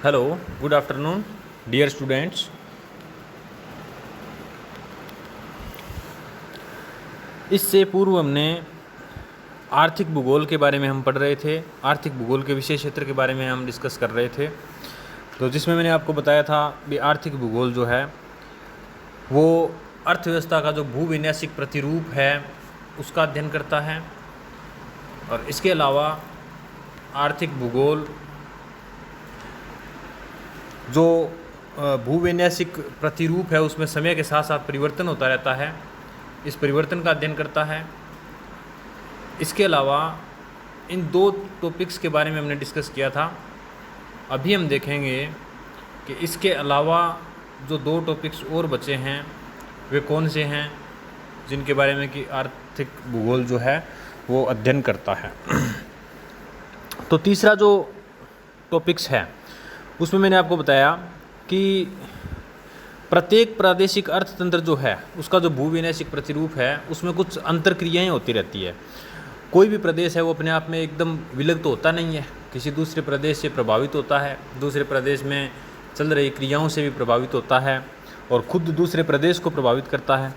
Hello, good afternoon dear students. इससे पूर्व हमने आर्थिक भूगोल के बारे में हम पढ़ रहे थे। आर्थिक भूगोल के विषय क्षेत्र के बारे में हम डिस्कस कर रहे थे, तो जिसमें मैंने आपको बताया था कि आर्थिक भूगोल जो है वो अर्थव्यवस्था का जो भूविन्यासिक प्रतिरूप है उसका अध्ययन करता है। और इसके अलावा आर्थिक भूगोल जो भूविन्यासिक प्रतिरूप है उसमें समय के साथ साथ परिवर्तन होता रहता है, इस परिवर्तन का अध्ययन करता है। इसके अलावा इन दो टॉपिक्स के बारे में हमने डिस्कस किया था। अभी हम देखेंगे कि इसके अलावा जो दो टॉपिक्स और बचे हैं वे कौन से हैं जिनके बारे में कि आर्थिक भूगोल जो है वो अध्ययन करता है। तो तीसरा जो टॉपिक्स है उसमें मैंने आपको बताया कि प्रत्येक प्रादेशिक अर्थतंत्र जो है उसका जो भूविन्यासिक प्रतिरूप है उसमें कुछ अंतर्क्रियाएं होती रहती है। कोई भी प्रदेश है वो अपने आप में एकदम विलग तो होता नहीं है, किसी दूसरे प्रदेश से प्रभावित होता है, दूसरे प्रदेश में चल रही क्रियाओं से भी प्रभावित होता है और खुद दूसरे प्रदेश को प्रभावित करता है।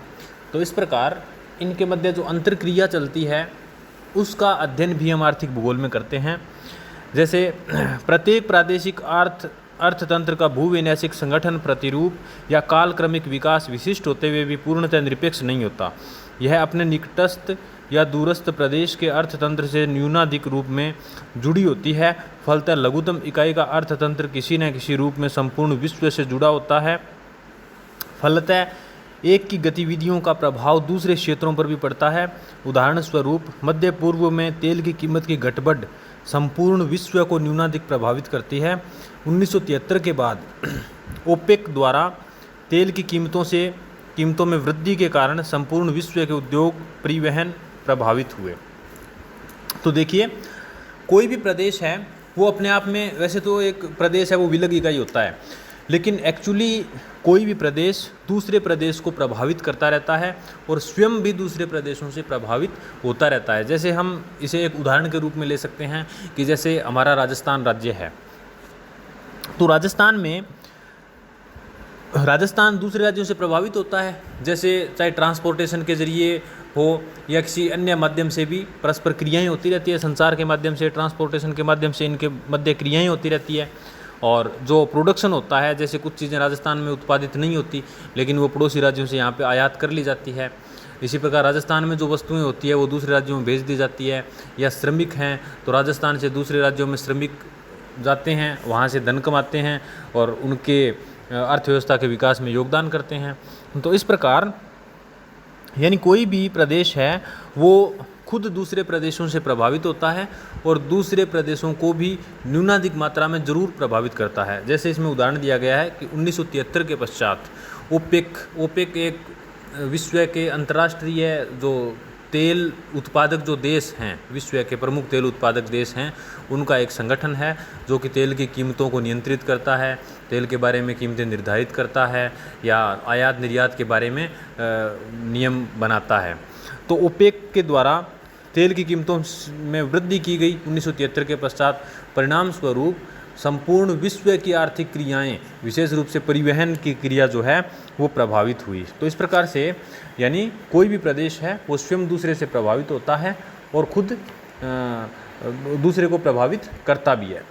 तो इस प्रकार इनके मध्य जो अंतर्क्रिया चलती है उसका अध्ययन भी हम आर्थिक भूगोल में करते हैं। जैसे प्रत्येक प्रादेशिक अर्थतंत्र का भूविन्यासिक संगठन प्रतिरूप या कालक्रमिक विकास विशिष्ट होते हुए भी पूर्णतः निरपेक्ष नहीं होता। यह अपने निकटस्थ या दूरस्थ प्रदेश के अर्थतंत्र से न्यूनाधिक रूप में जुड़ी होती है। फलतः लघुतम इकाई का अर्थतंत्र किसी न किसी रूप में संपूर्ण विश्व से जुड़ा होता है। फलतः एक की गतिविधियों का प्रभाव दूसरे क्षेत्रों पर भी पड़ता है। उदाहरण स्वरूप मध्य पूर्व में तेल की कीमत की घटबढ़ संपूर्ण विश्व को न्यूनाधिक प्रभावित करती है। 1973 के बाद ओपेक द्वारा तेल की कीमतों में वृद्धि के कारण संपूर्ण विश्व के उद्योग परिवहन प्रभावित हुए। तो देखिए, कोई भी प्रदेश है वो अपने आप में, वैसे तो एक प्रदेश है वो विलग इकाई होता है, लेकिन एक्चुअली कोई भी प्रदेश दूसरे प्रदेश को प्रभावित करता रहता है और स्वयं भी दूसरे प्रदेशों से प्रभावित होता रहता है। जैसे हम इसे एक उदाहरण के रूप में ले सकते हैं कि जैसे हमारा राजस्थान राज्य है, तो राजस्थान दूसरे राज्यों से प्रभावित होता है, जैसे चाहे ट्रांसपोर्टेशन के जरिए हो या किसी अन्य माध्यम से भी परस्पर क्रियाएं होती रहती है। संचार के माध्यम से, ट्रांसपोर्टेशन के माध्यम से इनके मध्य क्रियाएं होती रहती है। और जो प्रोडक्शन होता है, जैसे कुछ चीज़ें राजस्थान में उत्पादित नहीं होती लेकिन वो पड़ोसी राज्यों से यहाँ पे आयात कर ली जाती है। इसी प्रकार राजस्थान में जो वस्तुएं होती है वो दूसरे राज्यों में भेज दी जाती है। या श्रमिक हैं तो राजस्थान से दूसरे राज्यों में श्रमिक जाते हैं, वहाँ से धन कमाते हैं और उनके अर्थव्यवस्था के विकास में योगदान करते हैं। तो इस प्रकार यानी कोई भी प्रदेश है वो खुद दूसरे प्रदेशों से प्रभावित होता है और दूसरे प्रदेशों को भी न्यूनाधिक मात्रा में जरूर प्रभावित करता है। जैसे इसमें उदाहरण दिया गया है कि 1973 के पश्चात ओपेक एक विश्व के अंतर्राष्ट्रीय जो तेल उत्पादक जो देश हैं, विश्व के प्रमुख तेल उत्पादक देश हैं, उनका एक संगठन है जो कि तेल की कीमतों को नियंत्रित करता है, तेल के बारे में कीमतें निर्धारित करता है या आयात निर्यात के बारे में नियम बनाता है। तो ओपेक के द्वारा तेल की कीमतों में वृद्धि की गई 1973 के पश्चात। परिणाम स्वरूप संपूर्ण विश्व की आर्थिक क्रियाएं, विशेष रूप से परिवहन की क्रिया जो है वो प्रभावित हुई। तो इस प्रकार से यानी कोई भी प्रदेश है वो स्वयं दूसरे से प्रभावित होता है और खुद दूसरे को प्रभावित करता भी है।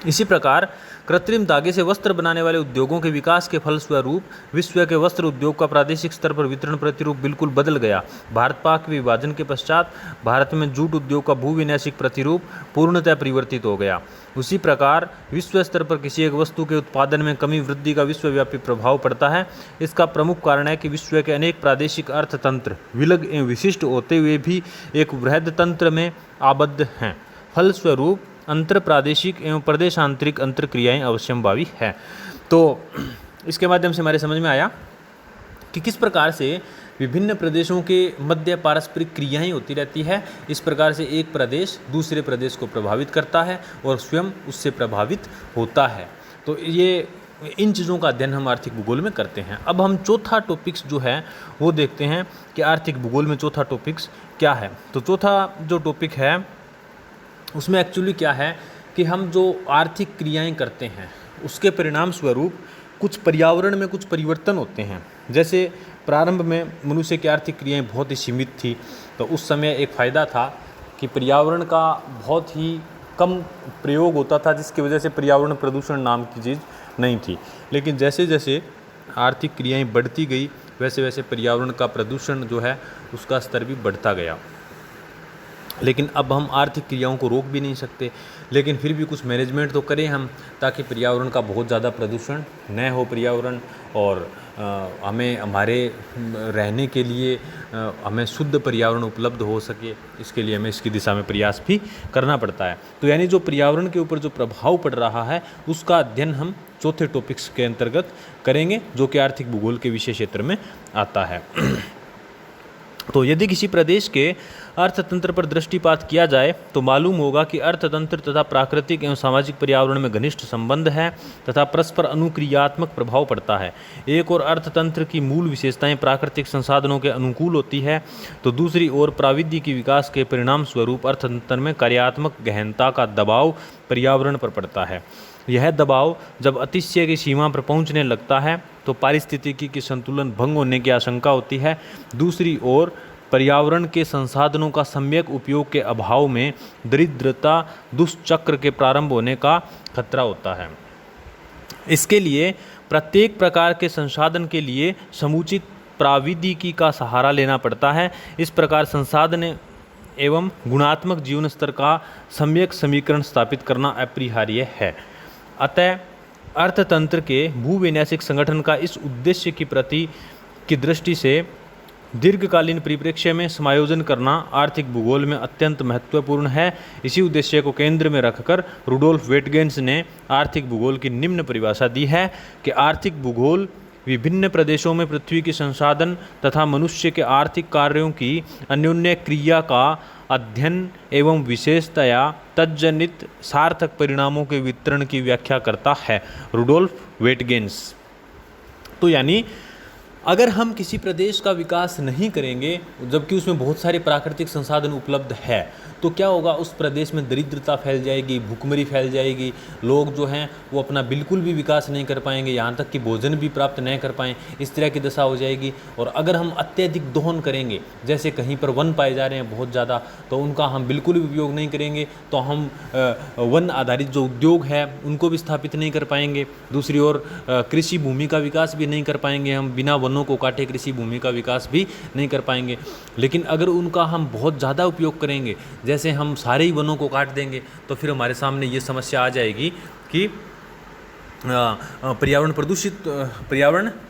इसी प्रकार कृत्रिम धागे से वस्त्र बनाने वाले उद्योगों के विकास के फलस्वरूप विश्व के वस्त्र उद्योग का प्रादेशिक स्तर पर वितरण प्रतिरूप बिल्कुल बदल गया। भारत पाक विभाजन के पश्चात भारत में जूट उद्योग का भूविन्यासिक प्रतिरूप पूर्णतः परिवर्तित हो गया। उसी प्रकार विश्व स्तर पर किसी एक वस्तु के उत्पादन में कमी वृद्धि का विश्वव्यापी प्रभाव पड़ता है। इसका प्रमुख कारण है कि विश्व के अनेक प्रादेशिक अर्थतंत्र विलग एवं विशिष्ट होते हुए भी एक वृहद तंत्र में आबद्ध हैं। फलस्वरूप अंतर प्रादेशिक एवं प्रदेशांतरिक अंतर्क्रियाएं अवश्यंभावी है। तो इसके माध्यम से हमारे समझ में आया कि किस प्रकार से विभिन्न प्रदेशों के मध्य पारस्परिक क्रियाएं होती रहती है। इस प्रकार से एक प्रदेश दूसरे प्रदेश को प्रभावित करता है और स्वयं उससे प्रभावित होता है। तो ये इन चीज़ों का अध्ययन हम आर्थिक भूगोल में करते हैं। अब हम चौथा टॉपिक्स जो है वो देखते हैं कि आर्थिक भूगोल में चौथा टॉपिक्स क्या है। तो चौथा जो टॉपिक है उसमें एक्चुअली क्या है कि हम जो आर्थिक क्रियाएं करते हैं उसके परिणाम स्वरूप कुछ पर्यावरण में कुछ परिवर्तन होते हैं। जैसे प्रारंभ में मनुष्य की आर्थिक क्रियाएं बहुत ही सीमित थी, तो उस समय एक फ़ायदा था कि पर्यावरण का बहुत ही कम प्रयोग होता था, जिसकी वजह से पर्यावरण प्रदूषण नाम की चीज़ नहीं थी। लेकिन जैसे जैसे आर्थिक क्रियाएं बढ़ती गई वैसे वैसे पर्यावरण का प्रदूषण जो है उसका स्तर भी बढ़ता गया। लेकिन अब हम आर्थिक क्रियाओं को रोक भी नहीं सकते, लेकिन फिर भी कुछ मैनेजमेंट तो करें हम, ताकि पर्यावरण का बहुत ज़्यादा प्रदूषण न हो पर्यावरण, और हमें हमारे रहने के लिए हमें शुद्ध पर्यावरण उपलब्ध हो सके। इसके लिए हमें इसकी दिशा में प्रयास भी करना पड़ता है। तो यानी जो पर्यावरण के ऊपर जो प्रभाव पड़ रहा है उसका अध्ययन हम चौथे टॉपिक्स के अंतर्गत करेंगे, जो कि आर्थिक भूगोल के विषय क्षेत्र में आता है। तो यदि किसी प्रदेश के अर्थतंत्र पर दृष्टिपात किया जाए तो मालूम होगा कि अर्थतंत्र तथा प्राकृतिक एवं सामाजिक पर्यावरण में घनिष्ठ संबंध है तथा परस्पर अनुक्रियात्मक प्रभाव पड़ता है। एक और अर्थतंत्र की मूल विशेषताएं प्राकृतिक संसाधनों के अनुकूल होती है, तो दूसरी ओर प्रौद्योगिकी विकास के परिणाम स्वरूप अर्थतंत्र में कार्यात्मक गहनता का दबाव पर्यावरण पर पड़ता है। यह दबाव जब अतिशय की सीमा पर पहुंचने लगता है तो पारिस्थितिकी की संतुलन भंग होने की आशंका होती है। दूसरी ओर पर्यावरण के संसाधनों का सम्यक उपयोग के अभाव में दरिद्रता दुष्चक्र के प्रारंभ होने का खतरा होता है। इसके लिए प्रत्येक प्रकार के संसाधन के लिए समुचित प्रौद्योगिकी का सहारा लेना पड़ता है। इस प्रकार संसाधन एवं गुणात्मक जीवन स्तर का सम्यक समीकरण स्थापित करना अपरिहार्य है। अतः अर्थतंत्र के भूविन्यासिक संगठन का इस उद्देश्य की दृष्टि से दीर्घकालीन परिप्रेक्ष्य में समायोजन करना आर्थिक भूगोल में अत्यंत महत्वपूर्ण है। इसी उद्देश्य को केंद्र में रखकर रुडोल्फ वेटगेंस ने आर्थिक भूगोल की निम्न परिभाषा दी है कि आर्थिक भूगोल विभिन्न प्रदेशों में पृथ्वी के संसाधन तथा मनुष्य के आर्थिक कार्यों की अन्योन्य क्रिया का अध्ययन एवं विशेषतया तज्जनित सार्थक परिणामों के वितरण की व्याख्या करता है। रुडोल्फ वेटगेंस। तो यानी अगर हम किसी प्रदेश का विकास नहीं करेंगे जबकि उसमें बहुत सारे प्राकृतिक संसाधन उपलब्ध है, तो क्या होगा, उस प्रदेश में दरिद्रता फैल जाएगी, भूखमरी फैल जाएगी, लोग जो हैं वो अपना बिल्कुल भी विकास नहीं कर पाएंगे, यहाँ तक कि भोजन भी प्राप्त नहीं कर पाएँ, इस तरह की दशा हो जाएगी। और अगर हम अत्यधिक दोहन करेंगे, जैसे कहीं पर वन पाए जा रहे हैं बहुत ज़्यादा, तो उनका हम बिल्कुल भी उपयोग नहीं करेंगे, तो हम वन आधारित जो उद्योग है उनको भी स्थापित नहीं कर पाएंगे। दूसरी ओर कृषि भूमि का विकास भी नहीं कर पाएंगे, हम बिना वनों को काटे कृषि भूमि का विकास भी नहीं कर पाएंगे। लेकिन अगर उनका हम बहुत ज़्यादा उपयोग करेंगे, जैसे हम सारे ही वनों को काट देंगे, तो फिर हमारे सामने ये समस्या आ जाएगी कि पर्यावरण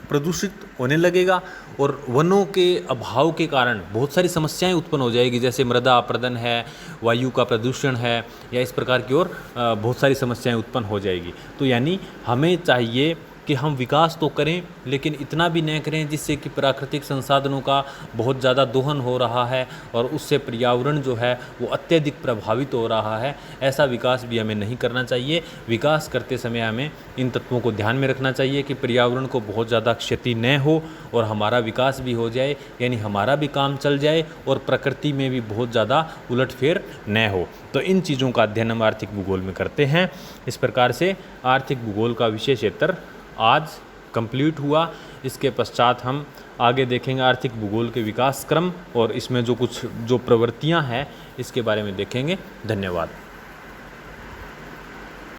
प्रदूषित होने लगेगा और वनों के अभाव के कारण बहुत सारी समस्याएं उत्पन्न हो जाएगी, जैसे मृदा अपरदन है, वायु का प्रदूषण है, या इस प्रकार की और बहुत सारी समस्याएं उत्पन्न हो जाएगी। तो यानी हमें चाहिए कि हम विकास तो करें लेकिन इतना भी न करें जिससे कि प्राकृतिक संसाधनों का बहुत ज़्यादा दोहन हो रहा है और उससे पर्यावरण जो है वो अत्यधिक प्रभावित हो रहा है। ऐसा विकास भी हमें नहीं करना चाहिए। विकास करते समय हमें इन तत्वों को ध्यान में रखना चाहिए कि पर्यावरण को बहुत ज़्यादा क्षति न हो और हमारा विकास भी हो जाए, यानी हमारा भी काम चल जाए और प्रकृति में भी बहुत ज़्यादा उलटफेर न हो। तो इन चीज़ों का अध्ययन हम आर्थिक भूगोल में करते हैं। इस प्रकार से आर्थिक भूगोल का विषय क्षेत्र आज कंप्लीट हुआ। इसके पश्चात हम आगे देखेंगे आर्थिक भूगोल के विकास क्रम और इसमें जो प्रवृत्तियां हैं इसके बारे में देखेंगे। धन्यवाद।